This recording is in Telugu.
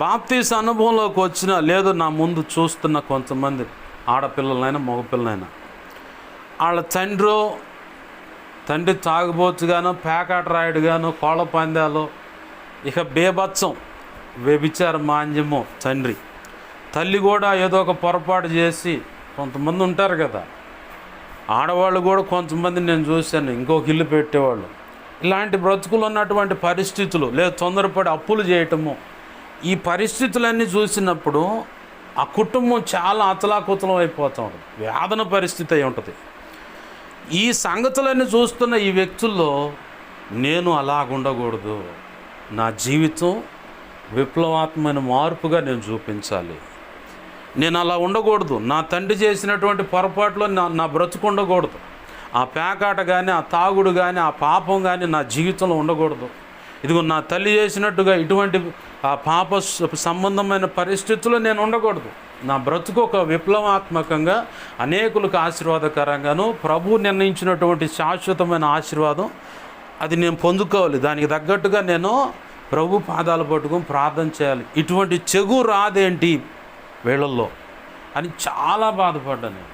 బాప్తీస అనుభవంలోకి వచ్చిన లేదు నా ముందు చూస్తున్న కొంతమంది ఆడపిల్లలైనా మగపిల్లలైనా వాళ్ళ తండ్రి తాగుబోతుగాను పేకాట రాయుడుగాను కోళ్ళ పందాలు ఇక బేభత్సం వ్యభిచార మాంద్యము తల్లి కూడా ఏదో ఒక పొరపాటు చేసి కొంతమంది ఉంటారు కదా, ఆడవాళ్ళు కూడా కొంతమంది నేను చూశాను ఇంకొక ఇల్లు పెట్టేవాళ్ళు. ఇలాంటి బ్రతుకులు ఉన్నటువంటి పరిస్థితులు లేదు తొందరపడి అప్పులు చేయటము, ఈ పరిస్థితులన్నీ చూసినప్పుడు ఆ కుటుంబం చాలా అతలాకుతలం అయిపోతూ ఉంటుంది, వేదన పరిస్థితి అయి ఉంటుంది. ఈ సంగతులన్నీ చూస్తున్న ఈ వ్యక్తుల్లో నేను అలాగుండకూడదు, నా జీవితం విప్లవాత్మకమైన మార్పుగా నేను చూపించాలి, నేను అలా ఉండకూడదు, నా తండ్రి చేసినటువంటి పొరపాట్లో నా బ్రతుకు ఉండకూడదు, ఆ పేకాట కానీ ఆ తాగుడు కానీ ఆ పాపం కానీ నా జీవితంలో ఉండకూడదు. ఇదిగో నా తల్లి చేసినట్టుగా ఇటువంటి ఆ పాప సంబంధమైన పరిస్థితుల్లో నేను ఉండకూడదు. నా బ్రతుకు ఒక విప్లవాత్మకంగా అనేకులకు ఆశీర్వాదకరంగాను ప్రభు నిర్ణయించినటువంటి శాశ్వతమైన ఆశీర్వాదం అది నేను పొందుకోవాలి. దానికి తగ్గట్టుగా నేను ప్రభు పాదాలు పట్టుకొని ప్రార్థన చేయాలి. ఇటువంటి చెగు రాదేంటి వీళ్ళల్లో అని చాలా బాధపడ్డాను నేను.